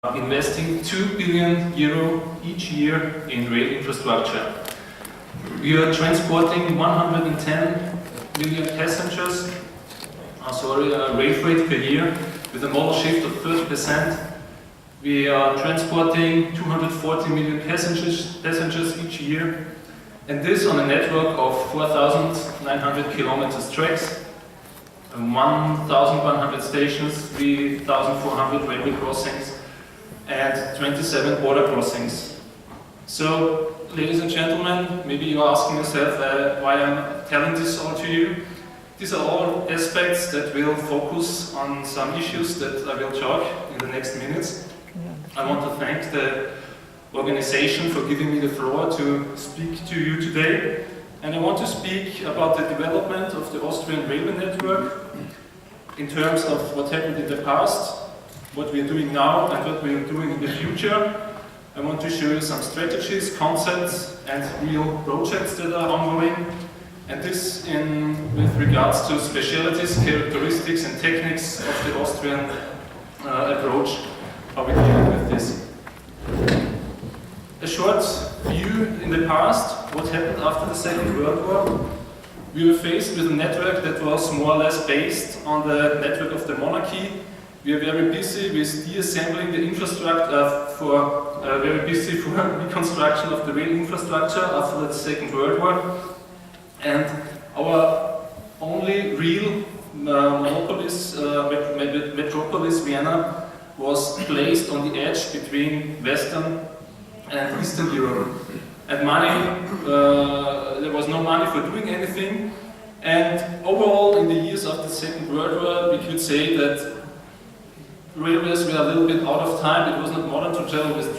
investing 2 billion euro each year in rail infrastructure. We are transporting 110 million passengers, rail freight per year with a modal shift of 30%. We are transporting 240 million passengers each year, and this on a network of 4,900 kilometers tracks, 1,100 stations, 3,400 railway crossings, and 27 border crossings. So, ladies and gentlemen, maybe you're asking yourself why I'm telling this all to you. These are all aspects that will focus on some issues that I will talk in the next minutes. I want to thank the organization for giving me the floor to speak to you today. And I want to speak about the development of the Austrian railway network in terms of what happened in the past, what we are doing now, and what we are doing in the future. I want to show you some strategies, concepts, and real projects that are ongoing. And this with regards to specialities, characteristics, and techniques of the Austrian approach, how we deal with this. A short view in the past, what happened after the Second World War. We were faced with a network that was more or less based on the network of the monarchy. We are very busy with deassembling the infrastructure very busy for reconstruction of the rail infrastructure after the Second World War. And our only real metropolis, Vienna, was placed on the edge between Western and Eastern Europe. And there was no money for doing anything. And overall, in the years after the Second World War, we could say that railways were a little bit out of time. It was not modern to travel with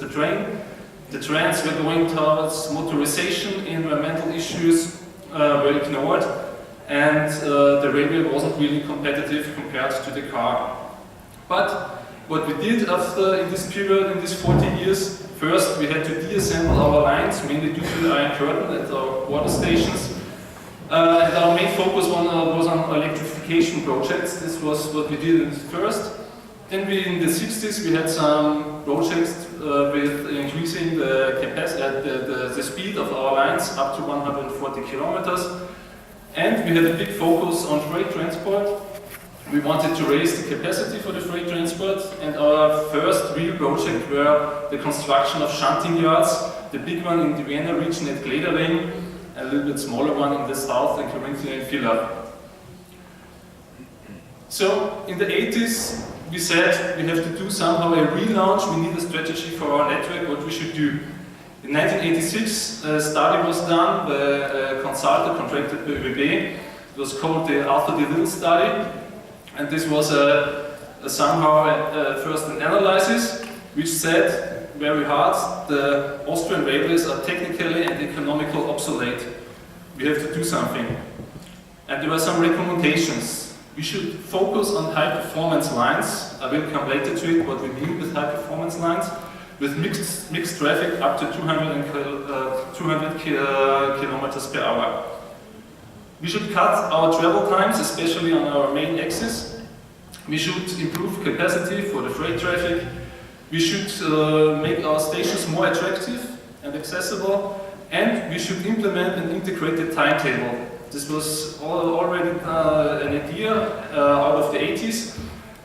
the train. The trends were going towards motorization, environmental issues were ignored, and the railway wasn't really competitive compared to the car. But what we did in this period, in these 40 years, first we had to deassemble our lines, mainly due to the Iron Curtain at our water stations. And our main focus was on electrification projects. This was what we did first. Then in the 60s we had some projects with increasing the speed of our lines up to 140 kilometers. And we had a big focus on freight transport. We wanted to raise the capacity for the freight transport, and our first real project were the construction of shunting yards, the big one in the Vienna region at Gledering, a little bit smaller one in the south in Carinthia and Villa. So in the 80s we said we have to do somehow a relaunch, we need a strategy for our network, what we should do. In 1986 a study was done by a consultant contracted by ÖBB. It was called the Arthur de Lille study, and this was first an analysis which said very hard, the Austrian railways are technically and economically obsolete. We have to do something. And there were some recommendations. We should focus on high-performance lines. I will come later to it, what we mean with high-performance lines, with mixed traffic up to 200 kilometers per hour. We should cut our travel times, especially on our main axis. We should improve capacity for the freight traffic. We should make our stations more attractive and accessible, and we should implement an integrated timetable. This was already an idea out of the 80s,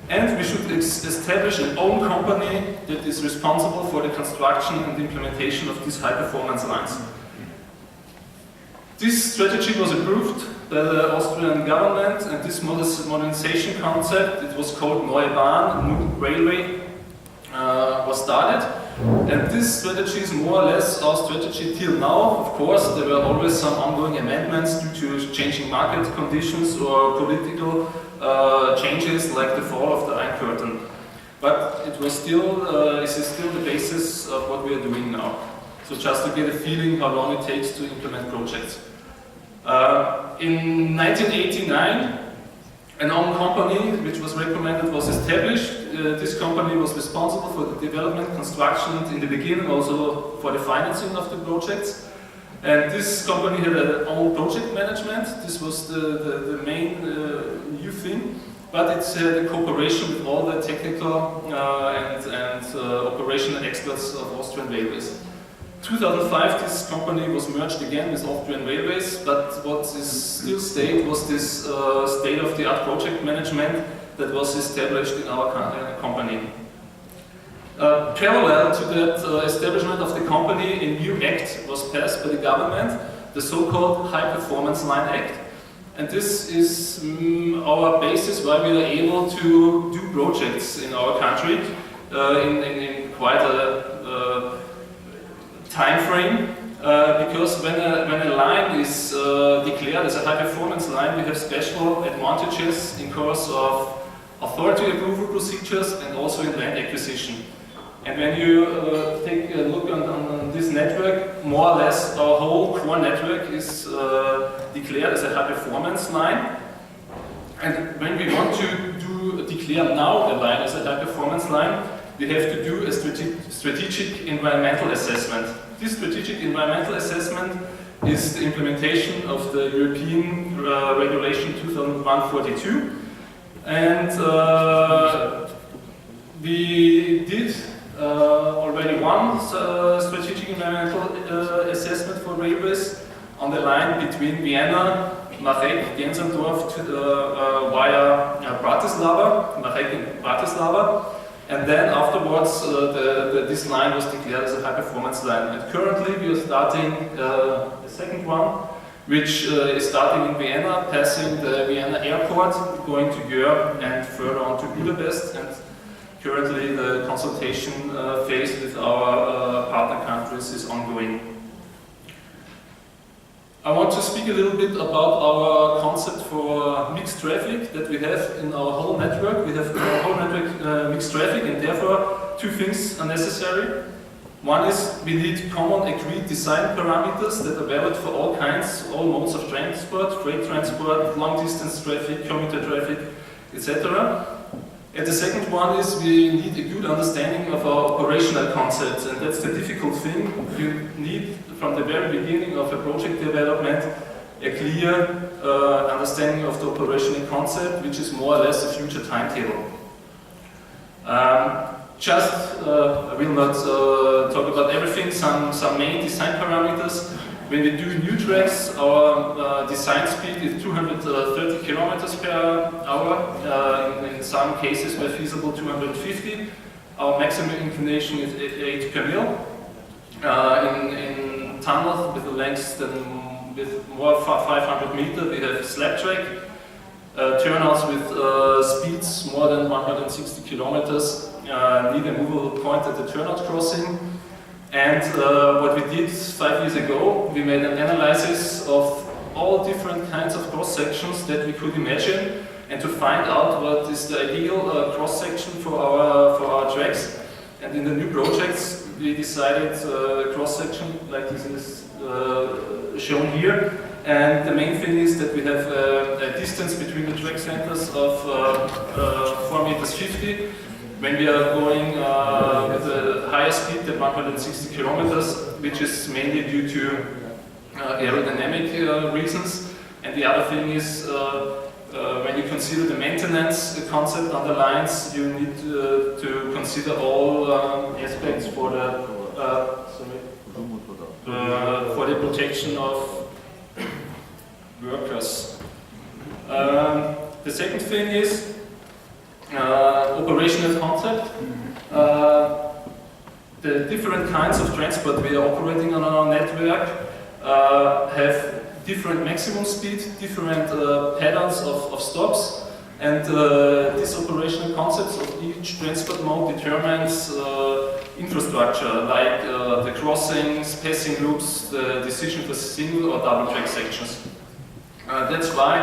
and we should establish an own company that is responsible for the construction and implementation of these high-performance lines. This strategy was approved by the Austrian government, and this modernization concept, it was called Neue Bahn, New Railway, was started. And this strategy is more or less our strategy till now. Of course, there were always some ongoing amendments due to changing market conditions or political changes like the fall of the Iron Curtain. But it is still the basis of what we are doing now. So just to get a feeling how long it takes to implement projects. In 1989, an own company which was recommended was established. This company was responsible for the development, construction, and in the beginning also for the financing of the projects. And this company had their own project management. This was the main new thing. but it's the cooperation with all the technical and operational experts of Austrian Railways. 2005, this company was merged again with Austrian Railways, but what is still stayed was this state-of-the-art project management that was established in our company. Parallel to that establishment of the company, a new act was passed by the government, the so-called High Performance Line Act. And this is our basis why we are able to do projects in our country in quite a time frame. Because when a line is declared as a high performance line, we have special advantages in course of authority approval procedures and also in land acquisition. And when you take a look on this network, more or less our whole core network is declared as a high performance line. And when we want to declare now a line as a high performance line, we have to do a strategic environmental assessment. This strategic environmental assessment is the implementation of the European Regulation 2001/42. And we did already one strategic environmental assessment for railways on the line between Vienna, Marek, Gensendorf via Bratislava, Marek and Bratislava. And then afterwards, this line was declared as a high-performance line. And currently, we are starting the second one, which is starting in Vienna, passing the Vienna airport, going to Győr and further on to Budapest. And currently, the consultation phase with our partner countries is ongoing. I want to speak a little bit about our concept for mixed traffic that we have in our whole network. We have in our whole network mixed traffic, and therefore two things are necessary. One is we need common agreed design parameters that are valid for all kinds, all modes of transport, freight transport, long distance traffic, commuter traffic, etc. And the second one is we need a good understanding of our operational concepts, and that's the difficult thing. You need, from the very beginning of a project development, a clear understanding of the operational concept, which is more or less a future timetable. I will not talk about everything, some main design parameters. When we do new tracks, our design speed is 230 kilometers per hour. In some cases, where feasible, 250. Our maximum inclination is 8 per mil. In tunnels with a length with more 500 meters, we have slab track. Turnouts with speeds more than 160 kilometers need a movable point at the turnout crossing. And what we did 5 years ago, we made an analysis of all different kinds of cross-sections that we could imagine, and to find out what is the ideal cross-section for our tracks. And in the new projects, we decided cross-section like this is shown here. And the main thing is that we have a distance between the track centers of 4 meters 50. When we are going with a higher speed than 160 kilometers, which is mainly due to aerodynamic reasons. And the other thing is, when you consider the maintenance concept on the lines, you need to consider all aspects for the protection of workers. The second thing is operational concept. The different kinds of transport we are operating on our network have different maximum speed, different patterns of stops, and these operational concepts of each transport mode determines infrastructure like the crossings, passing loops, the decision for single or double track sections. That's why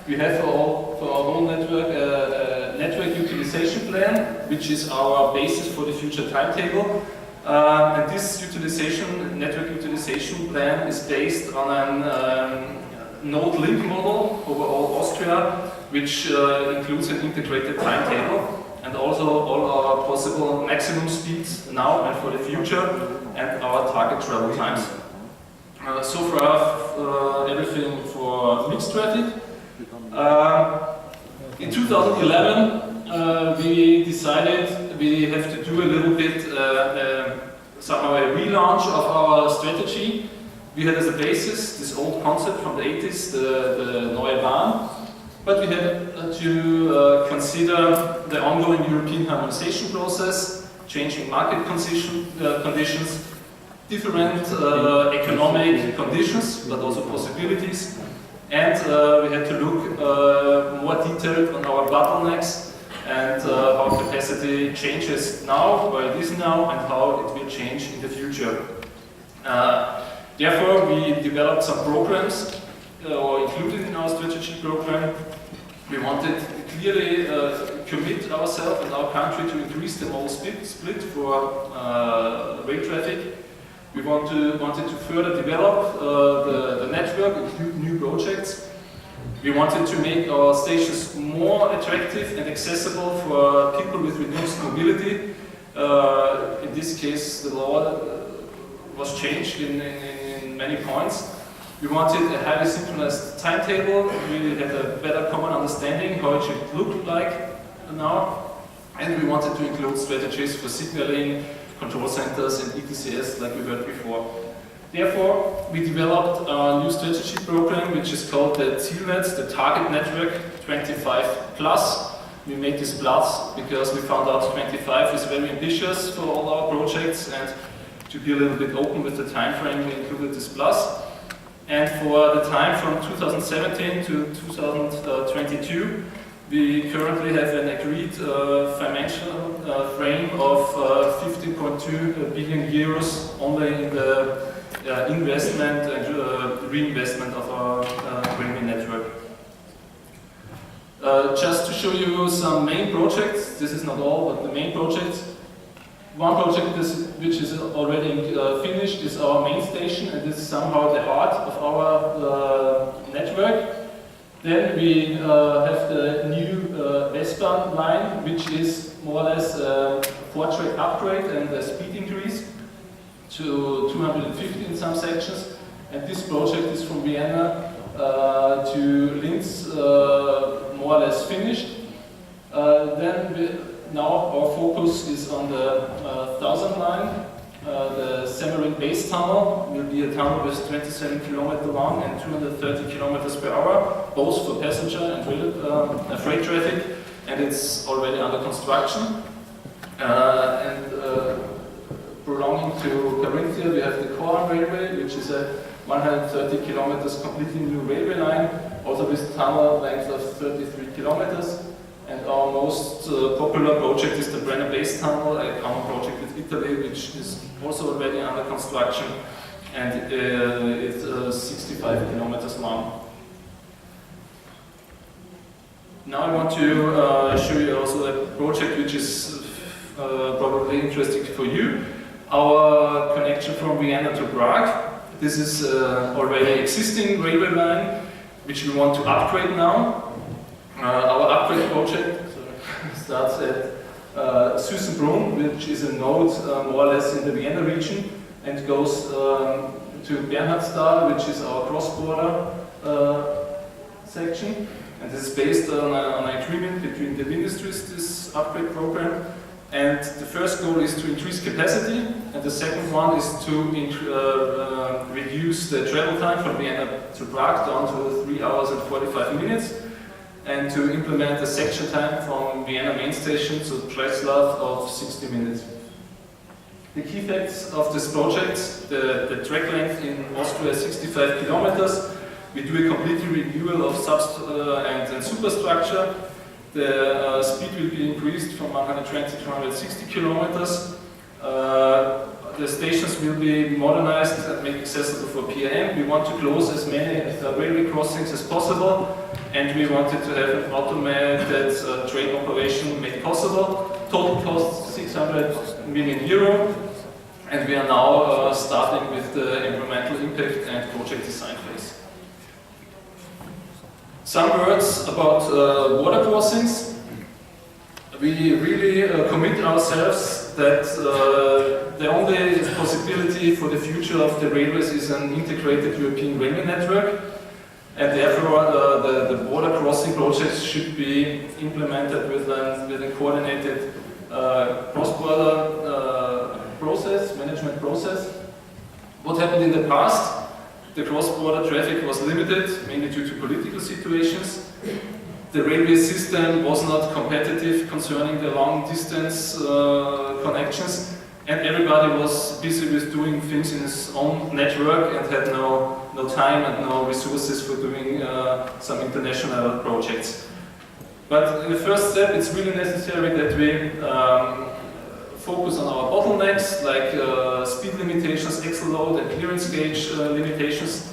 we have for our whole network a network utilization plan, which is our basis for the future timetable. And this network utilization plan is based on a node link model over all Austria, which includes an integrated timetable and also all our possible maximum speeds now and for the future and our target travel times. So far, everything for mixed traffic. In 2011, we decided we have to do a little bit somehow a relaunch of our strategy. We had as a basis this old concept from the 80s, the Neue Bahn, but we had to consider the ongoing European harmonization process, changing market conditions, different economic conditions, but also possibilities, and we had to look more detailed on our bottlenecks and how capacity changes now, where it is now, and how it will change in the future. Therefore, we developed some programs, or included in our strategy program. We wanted to clearly commit ourselves and our country to increase the modal split for rail traffic. We wanted to further develop the network, include new projects. We wanted to make our stations more attractive and accessible for people with reduced mobility. In this case, the law was changed in many points. We wanted a highly synchronized timetable. We had a better common understanding how it should look like now. And we wanted to include strategies for signaling, control centers and ETCS like we heard before. Therefore, we developed a new strategy program which is called the Zielnetz, the Target Network 25+. We made this plus because we found out 25 is very ambitious for all our projects, and to be a little bit open with the time frame, we included this plus. And for the time from 2017 to 2022, we currently have an agreed financial frame of 15.2 billion euros only in the investment and reinvestment of our railway network. Just to show you some main projects, this is not all, but the main projects. One project which is already finished is our main station, and this is somehow the heart of our network. Then we have the new westbound line, which is more or less a 4-track upgrade and a speed increase to 250 in some sections. And this project is from Vienna to Linz, more or less finished. Now our focus is on the 1000 line. The Záměry base tunnel will be a tunnel with 27 km long and 230 km per hour, both for passenger and freight traffic, and it's already under construction. Prolonging to Carinthia, we have the Core Railway, which is a 130 km completely new railway line, also with tunnel length of 33 km. And our most popular project is the Brenner Base Tunnel, a common project with Italy, which is also already under construction, and it's 65 kilometers long. Now I want to show you also a project which is probably interesting for you. Our connection from Vienna to Prague. This is already existing railway line, which we want to upgrade now. Our upgrade project starts at Süßenbrunn, which is a node more or less in the Vienna region, and goes to Bernhardsthal, which is our cross-border section. And this is based on an agreement between the ministries, this upgrade program. And the first goal is to increase capacity, and the second one is to reduce the travel time from Vienna to Prague down to 3 hours and 45 minutes. And to implement a section time from Vienna main station to Preslav of 60 minutes. The key facts of this project: the track length in Austria is 65 kilometers. We do a complete renewal of and superstructure. The speed will be increased from 120 to 160 kilometers. The stations will be modernized and made accessible for PRM. We want to close as many railway crossings as possible, and we wanted to have an automated train operation made possible. Total cost 600 million euro, and we are now starting with the environmental impact and project design phase. Some words about water crossings. We really commit ourselves that the only possibility for the future of the railways is an integrated European railway network. and therefore the border crossing projects should be implemented with a coordinated cross-border management process. What happened in the past? The cross-border traffic was limited, mainly due to political situations. The railway system was not competitive concerning the long-distance connections, and everybody was busy with doing things in his own network and had no time and no resources for doing some international projects. But in the first step, it's really necessary that we focus on our bottlenecks, like speed limitations, axle load and clearance gauge limitations,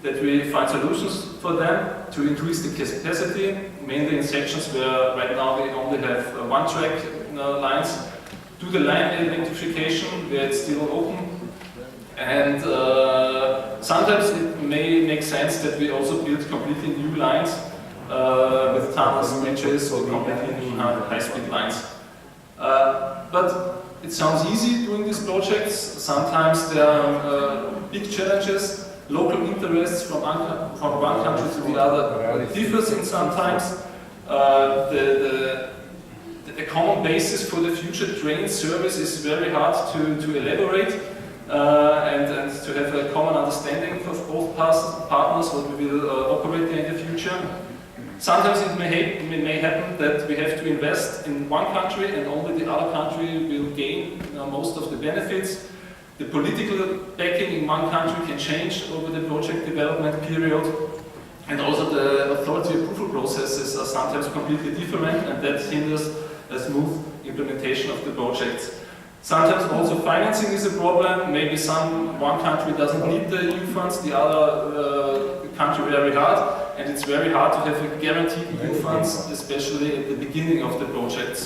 that we find solutions for them to increase the capacity, mainly in sections where right now we only have one-track lines, do the line electrification where it's still open, and sometimes it may make sense that we also build completely new lines with tunnels, bridges, or completely new high-speed lines. But it sounds easy doing these projects. Sometimes there are big challenges. Local interests from one country to the other differs in sometimes. The common basis for the future train service is very hard to elaborate and to have a common understanding of both partners what we will operate in the future. Sometimes it may happen that we have to invest in one country and only the other country will gain most of the benefits. The political backing in one country can change over the project development period, and also the authority approval processes are sometimes completely different, and that hinders a smooth implementation of the projects. Sometimes also financing is a problem. Maybe one country doesn't need the EU funds, the other country very hard, and it's very hard to have a guaranteed EU funds, especially at the beginning of the project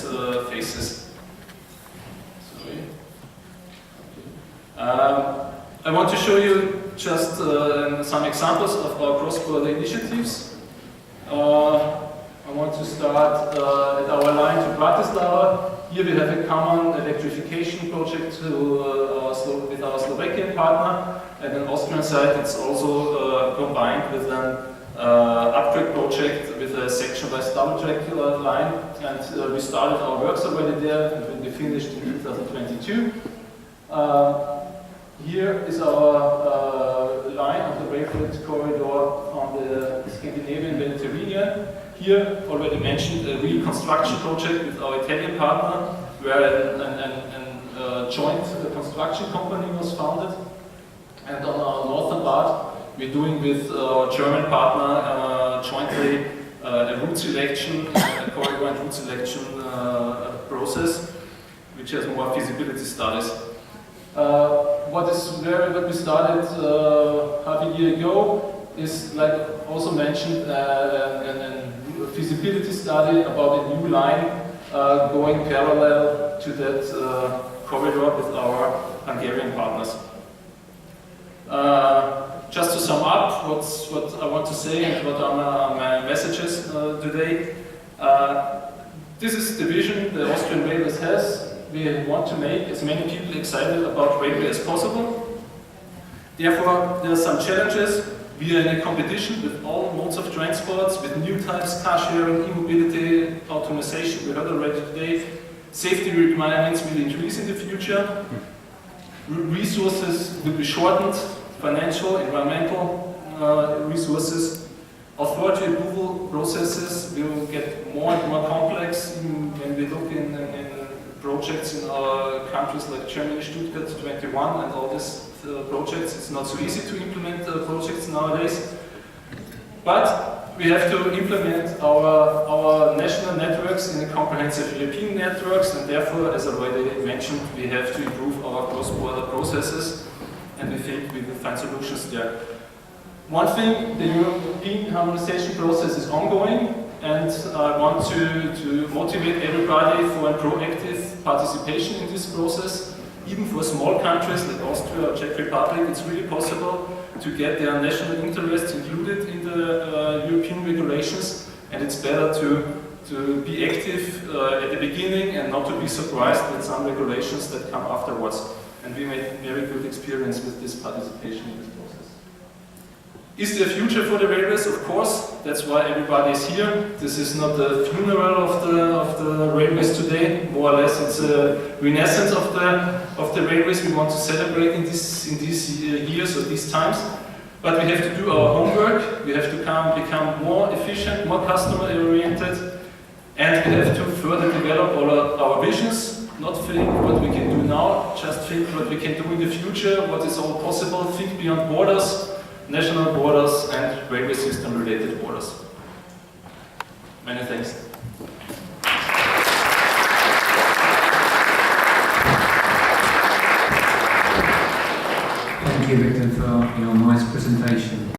phases. I want to show you just some examples of our cross-border initiatives. I want to start at our line to Bratislava. Here we have a common electrification project with our Slovakian partner, and on Austrian side it's also combined with an upgrade project with a section-wise double-track line, and we started our works already there and will be finished in 2022. Here is our line of the rail freight corridor on the Scandinavian Mediterranean. Here, already mentioned, a reconstruction project with our Italian partner, where a joint construction company was founded. And on our northern part, we're doing with our German partner jointly a route selection, a corridor and route selection process, which has more feasibility studies. What we started half a year ago is, like also mentioned, a feasibility study about a new line going parallel to that corridor with our Hungarian partners. Just to sum up what I want to say and what are my messages today. This is the vision the Austrian Railways has. We want to make as many people excited about railway as possible. Therefore, there are some challenges. We are in a competition with all modes of transport, with new types, car sharing, e-mobility, automation, we heard already today. Safety requirements will increase in the future. Resources will be shortened, financial, environmental resources. Authority approval processes will get more and more complex when we look in projects in our countries like Germany, Stuttgart 21 and all these projects. It's not so easy to implement projects nowadays. But we have to implement our national networks in a comprehensive European networks, and therefore, as already mentioned, we have to improve our cross-border processes, and we think we will find solutions there. One thing, the European harmonization process is ongoing, and I want to motivate everybody for a proactive participation in this process. Even for small countries like Austria or Czech Republic, it's really possible to get their national interests included in the European regulations, and it's better to be active at the beginning and not to be surprised with some regulations that come afterwards. And we made very good experience with this participation in this process. Is there a future for the railways? Of course, that's why everybody is here. This is not the funeral of the railways today, more or less it's a renaissance of the railways we want to celebrate in these years or these times. But we have to do our homework, we have to become more efficient, more customer oriented, and we have to further develop our visions, not think what we can do now, just think what we can do in the future, what is all possible, think beyond borders, national borders and railway system related borders. Many thanks. Thank you, Viktor, for your nice presentation.